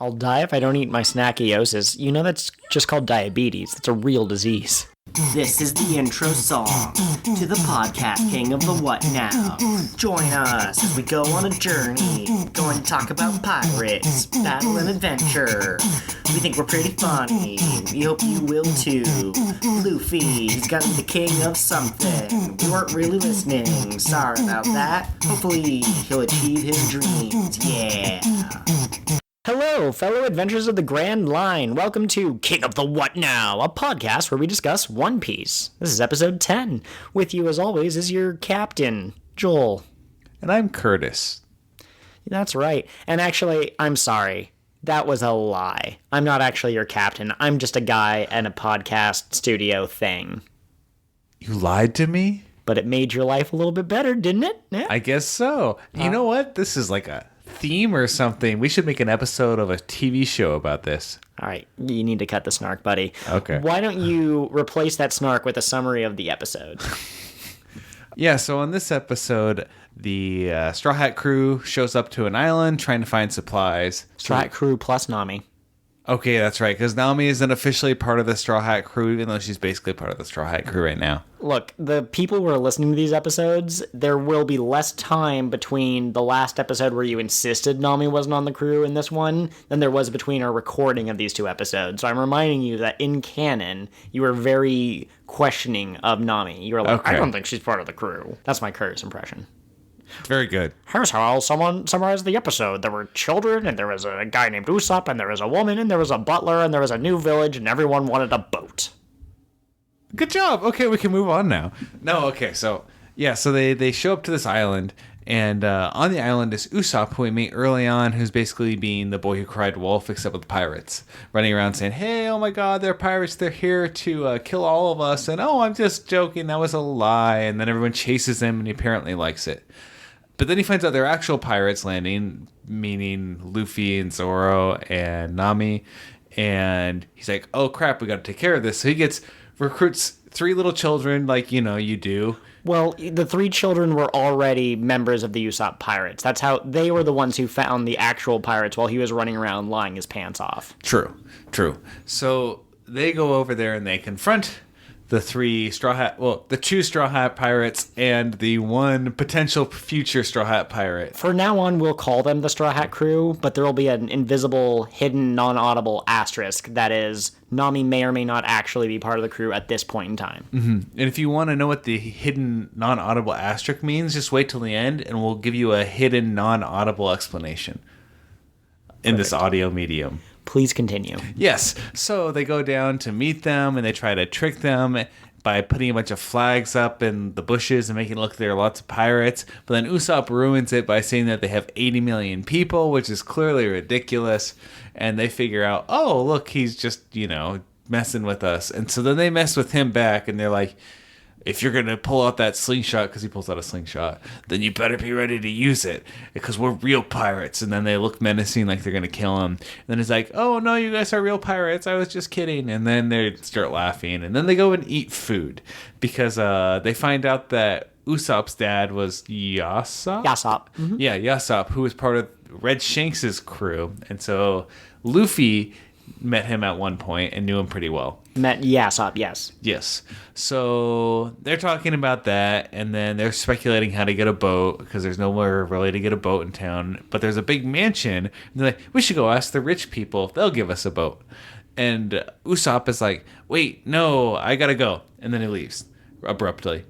I'll die if I don't eat my snackiosis. You know that's just called diabetes. That's a real disease. This is the intro song to the podcast King of the What Now. Join us as we go on a journey, going to talk about pirates, battle and adventure. We think we're pretty funny. We hope you will too. Luffy, he's gotta be the king of something. We weren't really listening. Sorry about that. Hopefully he'll achieve his dreams. Yeah. Hello, fellow adventurers of the Grand Line. Welcome to King of the What Now, a podcast where we discuss One Piece. This is episode 10. With you, as always, is your captain, Joel. And I'm Curtis. That's right. And actually, I'm sorry. That was a lie. I'm not actually your captain. I'm just a guy and a podcast studio thing. You lied to me? But it made your life a little bit better, didn't it? Yeah. I guess so. You know what? This is like a theme or something. We should make an episode of a TV show about this. All right, you need to cut the snark, buddy. Okay. Why don't you replace that snark with a summary of the episode? Yeah, so on this episode, the Straw Hat crew shows up to an island trying to find supplies. Straw Hat crew plus Nami. Okay, that's right, because Nami isn't officially part of the Straw Hat crew, even though she's basically part of the Straw Hat crew right now. Look, the people who are listening to these episodes, there will be less time between the last episode where you insisted Nami wasn't on the crew and this one than there was between our recording of these two episodes. So I'm reminding you that in canon, you were very questioning of Nami. You were like, okay. I don't think she's part of the crew. That's my Curtis impression. Very good. Here's how someone summarized the episode. There were children, and there was a guy named Usopp, and there was a woman, and there was a butler, and there was a new village, and everyone wanted a boat. Good job. Okay, we can move on now. No, okay, so they show up to this island, and on the island is Usopp, who we meet early on, who's basically being the boy who cried wolf, except with pirates, running around saying, hey, oh my god, they're pirates, they're here to kill all of us, and oh, I'm just joking, that was a lie, and then everyone chases him, and he apparently likes it. But then he finds out they're actual pirates landing, meaning Luffy and Zoro and Nami. And he's like, oh, crap, we got to take care of this. So he recruits 3 little children like, you do. Well, the 3 children were already members of the Usopp Pirates. That's how they were the ones who found the actual pirates while he was running around lying his pants off. True. So they go over there and they confront the 2 Straw Hat pirates and the 1 potential future Straw Hat pirate. For now on, we'll call them the Straw Hat crew, but there will be an invisible, hidden, non-audible asterisk that is, Nami may or may not actually be part of the crew at this point in time. Mm-hmm. And if you want to know what the hidden, non-audible asterisk means, just wait till the end and we'll give you a hidden, non-audible explanation in this audio medium. Please continue. Yes. So they go down to meet them and they try to trick them by putting a bunch of flags up in the bushes and making it look like there are lots of pirates. But then Usopp ruins it by saying that they have 80 million people, which is clearly ridiculous. And they figure out, oh, look, he's just, messing with us. And so then they mess with him back and they're like, if you're going to pull out that slingshot, because he pulls out a slingshot, then you better be ready to use it, because we're real pirates. And then they look menacing like they're going to kill him. And then he's like, oh, no, you guys are real pirates. I was just kidding. And then they start laughing. And then they go and eat food, because they find out that Usopp's dad was Yasopp? Yasopp. Mm-hmm. Yeah, Yasopp, who was part of Red Shanks' crew. And so Luffy met him at one point and knew him pretty well. Met Yasopp, yes. Yes. So they're talking about that, and then they're speculating how to get a boat, because there's nowhere really to get a boat in town. But there's a big mansion, and they're like, we should go ask the rich people if they'll give us a boat. And Usopp is like, wait, no, I gotta go. And then he leaves abruptly.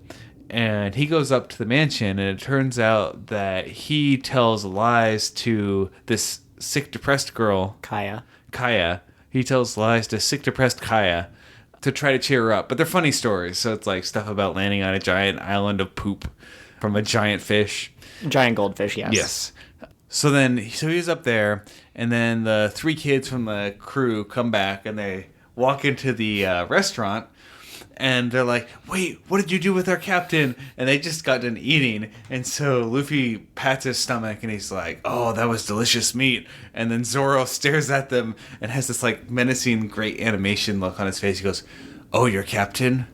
And he goes up to the mansion, and it turns out that he tells lies to this sick, depressed girl. Kaya. He tells lies to sick, depressed Kaya to try to cheer her up. But they're funny stories. So it's like stuff about landing on a giant island of poop from a giant fish. Giant goldfish, yes. Yes. So he's up there, and then the 3 kids from the crew come back, and they walk into the restaurant, and they're like, wait, what did you do with our captain? And they just got done eating. And so Luffy pats his stomach and he's like, oh, that was delicious meat. And then Zoro stares at them and has this like menacing, great animation look on his face. He goes, oh, your captain?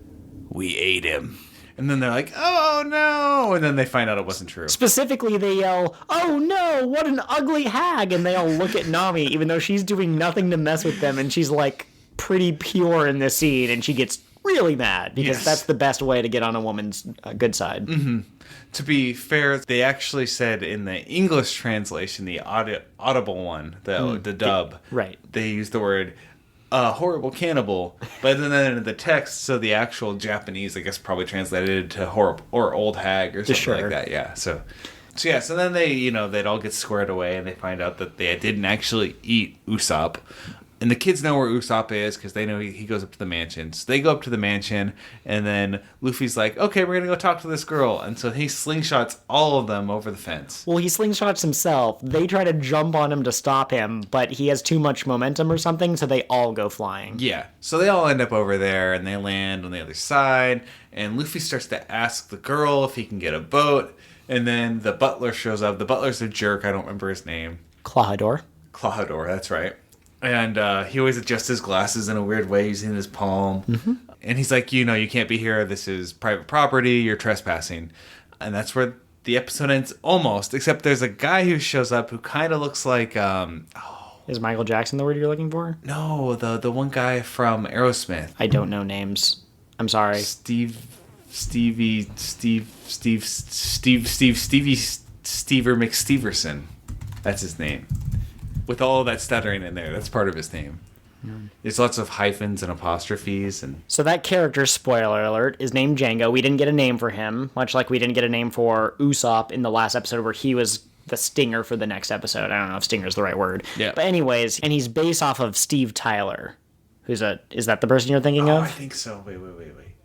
We ate him. And then they're like, oh no! And then they find out it wasn't true. Specifically, they yell, "Oh no, what an ugly hag!" And they all look at Nami, even though she's doing nothing to mess with them, and she's like pretty pure in this scene, and she gets really mad because that's the best way to get on a woman's good side. Mm-hmm. To be fair, they actually said in the English translation, the audible one, the dub, right? They used the word horrible cannibal, but then in the text, so the actual Japanese, I guess, probably translated to horrible or old hag or something like that. Yeah. So then they, they'd all get squared away, and they find out that they didn't actually eat Usopp. And the kids know where Usopp is because they know he goes up to the mansion. So they go up to the mansion, and then Luffy's like, okay, we're going to go talk to this girl. And so he slingshots all of them over the fence. Well, he slingshots himself. They try to jump on him to stop him, but he has too much momentum or something, so they all go flying. Yeah. So they all end up over there, and they land on the other side. And Luffy starts to ask the girl if he can get a boat. And then the butler shows up. The butler's a jerk. I don't remember his name. Klahadore, that's right. And he always adjusts his glasses in a weird way using his palm. Mm-hmm. And he's like, you can't be here. This is private property. You're trespassing. And that's where the episode ends almost, except there's a guy who shows up who kind of looks like... Is Michael Jackson the word you're looking for? No, the one guy from Aerosmith. I don't know names. I'm sorry. Stever McSteverson. That's his name. With all that stuttering in there, that's part of his name. There's lots of hyphens and apostrophes. So that character, spoiler alert, is named Django. We didn't get a name for him, much like we didn't get a name for Usopp in the last episode where he was the stinger for the next episode. I don't know if stinger is the right word. Yeah. But anyways, and he's based off of Steve Tyler, is that the person you're thinking of? I think so. Wait.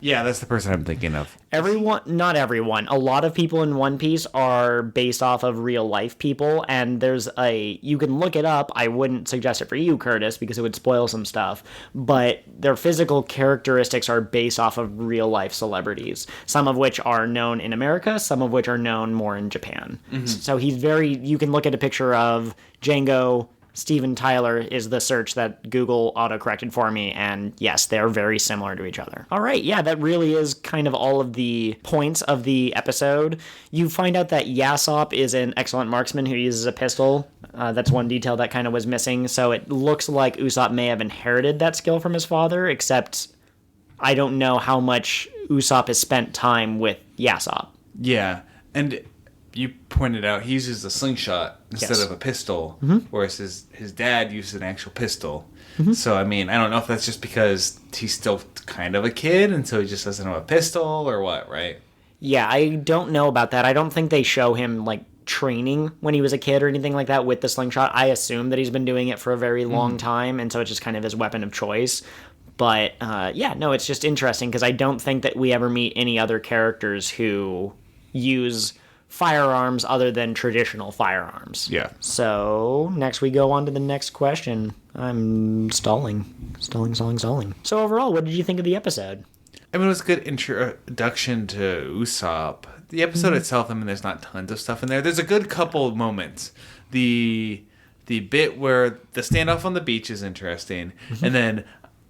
Yeah, that's the person I'm thinking of. Not everyone. A lot of people in One Piece are based off of real life people, and you can look it up. I wouldn't suggest it for you, Curtis, because it would spoil some stuff, but their physical characteristics are based off of real life celebrities, some of which are known in America, some of which are known more in Japan. Mm-hmm. So you can look at a picture of Django. Steven Tyler is the search that Google auto-corrected for me, and yes, they're very similar to each other. All right, yeah, that really is kind of all of the points of the episode. You find out that Yasopp is an excellent marksman who uses a pistol. That's one detail that kind of was missing, so it looks like Usopp may have inherited that skill from his father, except I don't know how much Usopp has spent time with Yasopp. Yeah, and... you pointed out he uses a slingshot instead of a pistol, whereas his dad used an actual pistol. Mm-hmm. So, I mean, I don't know if that's just because he's still kind of a kid, and so he just doesn't have a pistol, or what, right? Yeah, I don't know about that. I don't think they show him, training when he was a kid or anything like that with the slingshot. I assume that he's been doing it for a very long time, and so it's just kind of his weapon of choice. But, it's just interesting, because I don't think that we ever meet any other characters who use... firearms other than traditional firearms. Yeah. So, next we go on to the next question. I'm stalling. So, overall, what did you think of the episode? I mean, it was a good introduction to Usopp. The episode itself, I mean, there's not tons of stuff in there. There's a good couple moments. The bit where the standoff on the beach is interesting, and then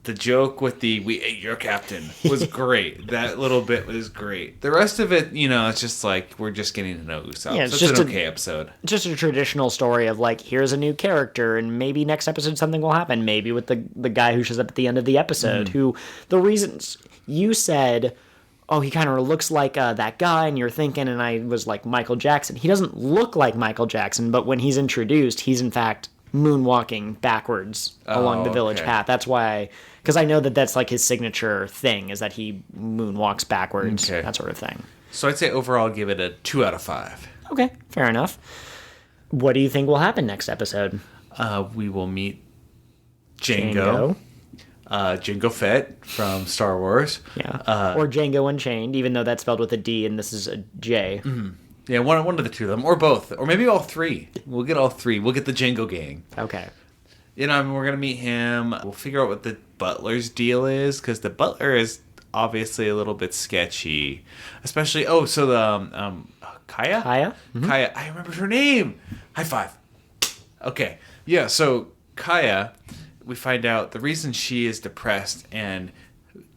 the joke with the "we ate your captain" was great. That little bit was great. The rest of it, it's just like we're just getting to know Usopp. Yeah, it's just an okay episode. Just a traditional story of here's a new character, and maybe next episode something will happen. Maybe with the guy who shows up at the end of the episode, who the reasons you said, oh, he kind of looks like that guy, and you're thinking, and I was like Michael Jackson. He doesn't look like Michael Jackson, but when he's introduced, he's in fact moonwalking backwards along the village path. That's why, because I know that's his signature thing, is that he moonwalks backwards, that sort of thing. So I'd say overall give it a 2 out of 5. Okay, fair enough. What do you think will happen next episode? We will meet Django Fett from Star Wars. Yeah, or Django Unchained, even though that's spelled with a D and this is a J. Mm-hmm. Yeah, one of the two of them, or both, or maybe all three. We'll get all three. We'll get the Django gang. Okay. We're going to meet him. We'll figure out what the butler's deal is, because the butler is obviously a little bit sketchy. Especially, Kaya? Kaya? Mm-hmm. Kaya, I remember her name! High five. Okay. Yeah, so Kaya, we find out the reason she is depressed and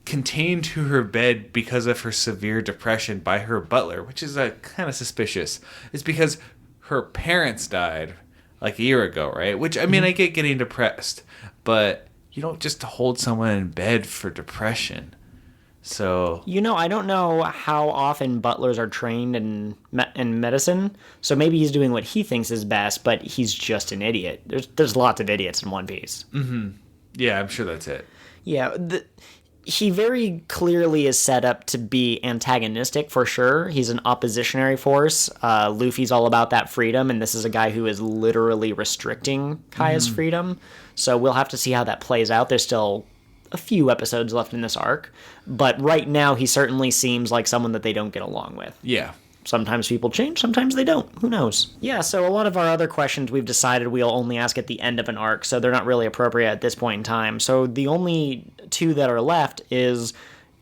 contained to her bed because of her severe depression by her butler, which is kind of suspicious. It's because her parents died like a year ago, right? Which, I mean, I get getting depressed, but you don't just hold someone in bed for depression. So I don't know how often butlers are trained in medicine, so maybe he's doing what he thinks is best, but he's just an idiot. There's lots of idiots in One Piece. yeah, I'm sure that's it. Yeah, he very clearly is set up to be antagonistic for sure. He's an oppositionary force. Luffy's all about that freedom, and this is a guy who is literally restricting Kaya's freedom. So we'll have to see how that plays out. There's still a few episodes left in this arc, but right now he certainly seems like someone that they don't get along with. Yeah. Sometimes people change, sometimes they don't. Who knows? Yeah, so a lot of our other questions we've decided we'll only ask at the end of an arc, so they're not really appropriate at this point in time. So the only two that are left is,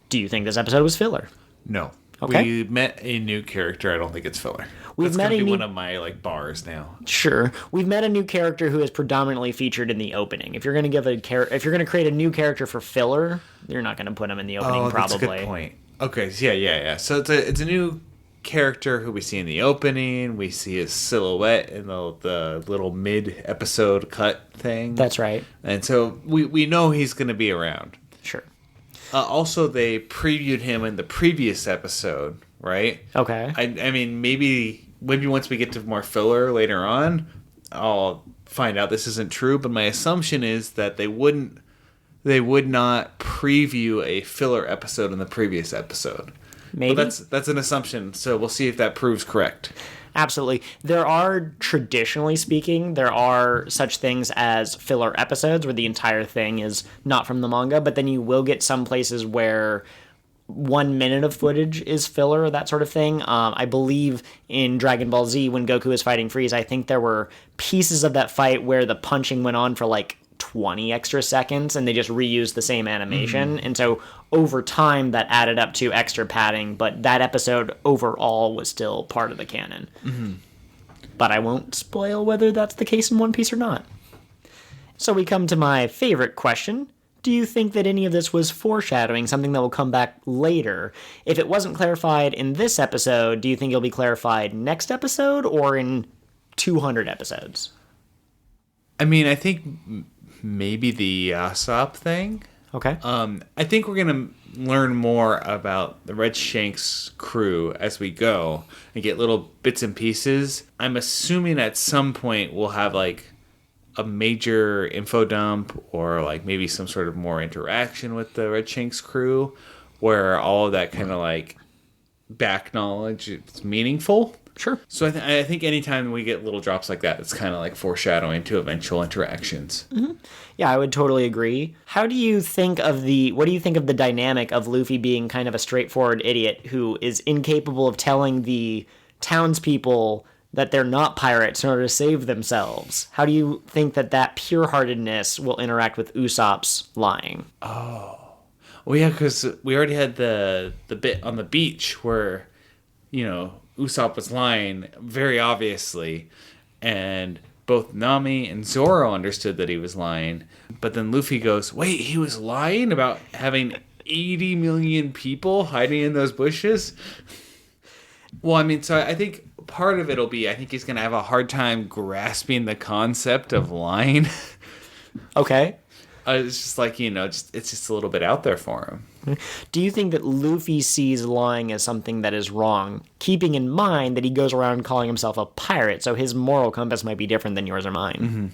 do you think this episode was filler? No. Okay. We met a new character. I don't think it's filler. We've That's met going a to be new- one of my bars now. Sure. We've met a new character who is predominantly featured in the opening. If you're going to if you're going to create a new character for filler, you're not going to put him in the opening probably. That's a good point. Okay, yeah. So it's a new character who we see in the opening. We see his silhouette in the little mid-episode cut thing. That's right. And so we know he's going to be around. Sure. Also, they previewed him in the previous episode, right? Okay. I mean, maybe once we get to more filler later on, I'll find out this isn't true. But my assumption is that they would not preview a filler episode in the previous episode. Maybe. But that's an assumption, so we'll see if that proves correct. Absolutely. Traditionally speaking, there are such things as filler episodes where the entire thing is not from the manga, but then you will get some places where 1 minute of footage is filler, that sort of thing. I believe in Dragon Ball Z, when Goku is fighting Freeze, I think there were pieces of that fight where the punching went on for 20 extra seconds and they just reused the same animation. And so over time that added up to extra padding, but that episode overall was still part of the canon. But I won't spoil whether that's the case in One Piece or not. So we come to my favorite question. Do you think that any of this was foreshadowing, something that will come back later? If it wasn't clarified in this episode, do you think it'll be clarified next episode or in 200 episodes? I mean, I think maybe the Usopp thing. Okay. I think we're going to learn more about the Red Shanks crew as we go and get little bits and pieces. I'm assuming at some point we'll have a major info dump or maybe some sort of more interaction with the Red Shanks crew where all of that kind of back knowledge is meaningful. Sure. So I think anytime we get little drops like that, it's kind of foreshadowing to eventual interactions. Mm-hmm. Yeah, I would totally agree. What do you think of the dynamic of Luffy being kind of a straightforward idiot who is incapable of telling the townspeople that they're not pirates in order to save themselves? How do you think that pure-heartedness will interact with Usopp's lying? Oh. Well, yeah, because we already had the bit on the beach where, Usopp was lying very obviously, and both Nami and Zoro understood that he was lying. But then Luffy goes, wait, he was lying about having 80 million people hiding in those bushes? Well, I mean, so I think part of it'll be, I think he's going to have a hard time grasping the concept of lying. Okay. It's just it's just a little bit out there for him. Do you think that Luffy sees lying as something that is wrong, keeping in mind that he goes around calling himself a pirate, so his moral compass might be different than yours or mine? Mm-hmm.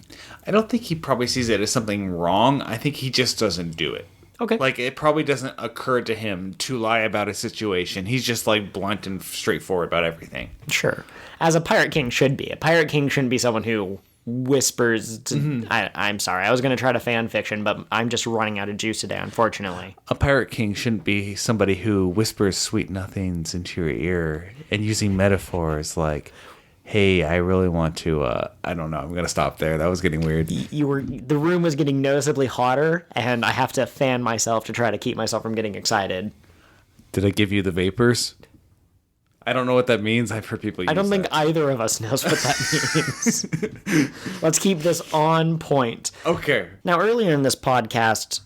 I don't think he probably sees it as something wrong. I think he just doesn't do it. Okay. It probably doesn't occur to him to lie about a situation. He's just blunt and straightforward about everything. Sure. As a pirate king should be. A pirate king shouldn't be someone who whispers to, I'm sorry, I was going to try to fan fiction, but I'm just running out of juice today, unfortunately. A pirate king shouldn't be somebody who whispers sweet nothings into your ear and using metaphors like, hey, I really want to, I don't know, I'm going to stop there. That was getting weird. The room was getting noticeably hotter, and I have to fan myself to try to keep myself from getting excited. Did I give you the vapors? I don't know what that means. I've heard people use I don't think that. either of us knows what that means. Let's keep this on point. Okay. Now, earlier in this podcast,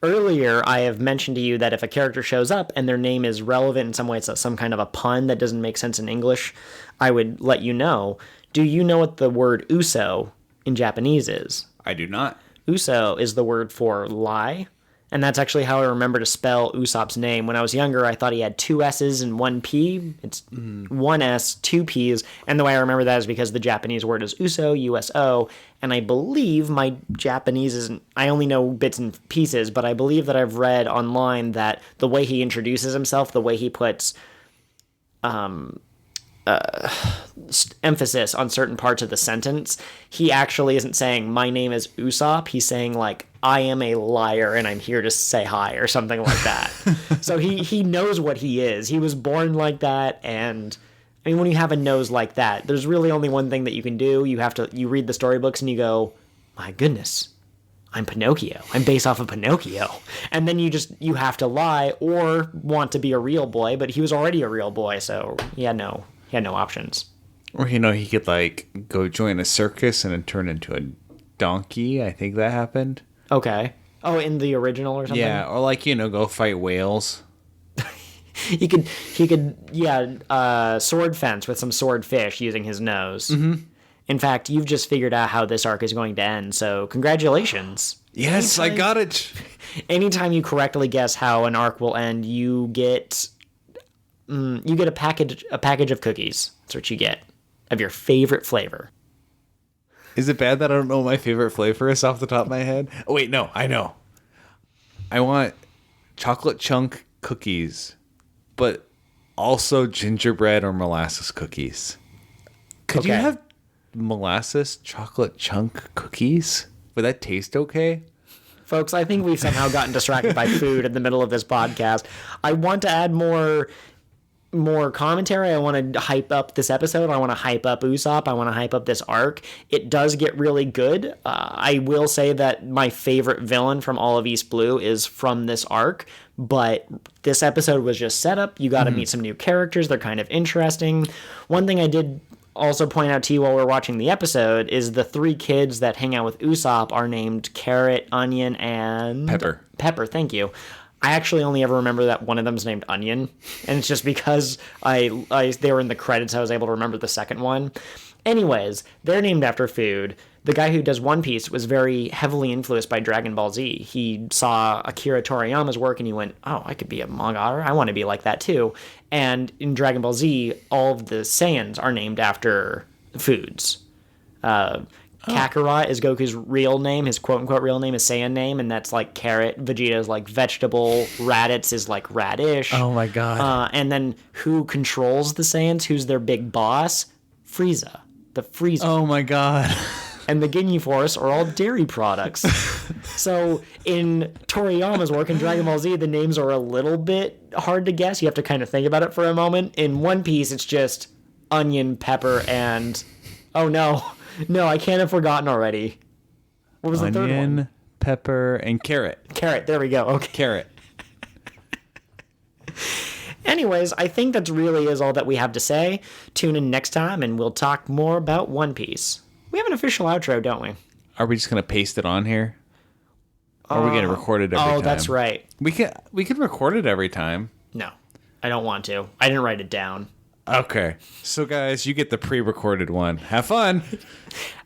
Earlier, I have mentioned to you that if a character shows up and their name is relevant in some way, it's some kind of a pun that doesn't make sense in English, I would let you know. Do you know what the word uso in Japanese is? I do not. Uso is the word for lie. And that's actually how I remember to spell Usopp's name. When I was younger, I thought he had 2 S's and 1 P. It's 1 S, 2 P's. And the way I remember that is because the Japanese word is Uso, U-S-O. And I believe my Japanese isn't... I only know bits and pieces, but I believe that I've read online that the way he introduces himself, the way he puts emphasis on certain parts of the sentence, he actually isn't saying, my name is Usopp. He's saying, like, I am a liar and I'm here to say hi or something like that. So he knows what he is. He was born like that. And I mean, when you have a nose like that, there's really only one thing that you can do. You read the storybooks and you go, my goodness, I'm Pinocchio. I'm based off of Pinocchio. And then you have to lie or want to be a real boy, but he was already a real boy. So he had no options. Or, he could, like, go join a circus and then turn into a donkey. I think that happened. Okay. Oh, in the original or something? Yeah, or, like, go fight whales. He could, sword fence with some swordfish using his nose. Mm-hmm. In fact, you've just figured out how this arc is going to end, so congratulations. Yes, I got it. Anytime you correctly guess how an arc will end, you get a package of cookies. That's what you get, of your favorite flavor. Is it bad that I don't know what my favorite flavor is off the top of my head? Oh, wait, no, I know. I want chocolate chunk cookies, but also gingerbread or molasses cookies. Could you have molasses chocolate chunk cookies? Would that taste okay? Folks, I think we've somehow gotten distracted by food in the middle of this podcast. I want to add more commentary. I want to hype up this episode. I want to hype up Usopp. I want to hype up this arc. It does get really good. I will say that my favorite villain from all of East Blue is from this arc, but this episode was just set up. You got to meet some new characters. They're kind of interesting. One thing I did also point out to you while we're watching the episode is the 3 kids that hang out with Usopp are named Carrot, Onion, and... Pepper, thank you. I actually only ever remember that one of them's named Onion, and it's just because they were in the credits, I was able to remember the second one. Anyways, they're named after food. The guy who does One Piece was very heavily influenced by Dragon Ball Z. He saw Akira Toriyama's work and he went, oh, I could be a manga artist. I want to be like that too. And in Dragon Ball Z, all of the Saiyans are named after foods. Kakarot is Goku's real name. His quote-unquote real name is Saiyan name, and that's like carrot. Vegeta is like vegetable. Raditz is like radish. Oh my god. And then who controls the Saiyans? Who's their big boss? Frieza. The Frieza. Oh my god. And the Ginyu Force are all dairy products. So in Toriyama's work in Dragon Ball Z, the names are a little bit hard to guess. You have to kind of think about it for a moment. In One Piece, it's just onion, pepper, and... Oh, no. No, I can't have forgotten already. What was the third one? Onion, pepper, and carrot. Carrot, there we go. Okay. Carrot. Anyways, I think that really is all that we have to say. Tune in next time, and we'll talk more about One Piece. We have an official outro, don't we? Are we just going to paste it on here? Or are we going to record it every time? Oh, that's right. We can record it every time. No, I don't want to. I didn't write it down. Okay. So, guys, you get the pre-recorded one. Have fun.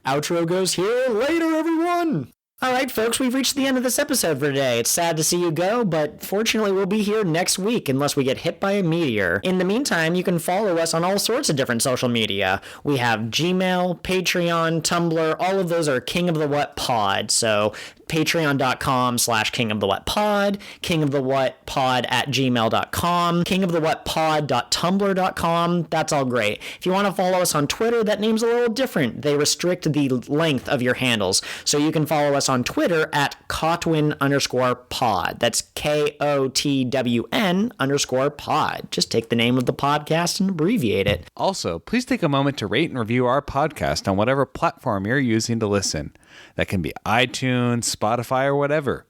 Outro goes here. Later, everyone. All right, folks, we've reached the end of this episode for today. It's sad to see you go, but fortunately we'll be here next week unless we get hit by a meteor. In the meantime, you can follow us on all sorts of different social media. We have Gmail, Patreon, Tumblr, all of those are King of the What Pod. So patreon.com/King of the What Pod, King of the What Pod @gmail.com, kingofthewhatpod.tumblr.com. That's all great. If you want to follow us on Twitter, that name's a little different. They restrict the length of your handles. So you can follow us on Twitter @Kotwin_pod. That's KOTWN_pod. Just take the name of the podcast and abbreviate it. Also, please take a moment to rate and review our podcast on whatever platform you're using to listen. That can be iTunes, Spotify, or whatever.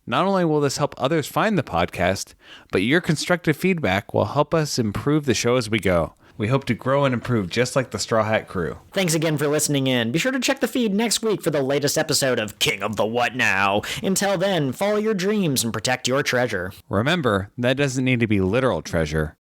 Not only will this help others find the podcast, but your constructive feedback will help us improve the show as we go. We hope to grow and improve just like the Straw Hat crew. Thanks again for listening in. Be sure to check the feed next week for the latest episode of King of the What Now. Until then, follow your dreams and protect your treasure. Remember, that doesn't need to be literal treasure.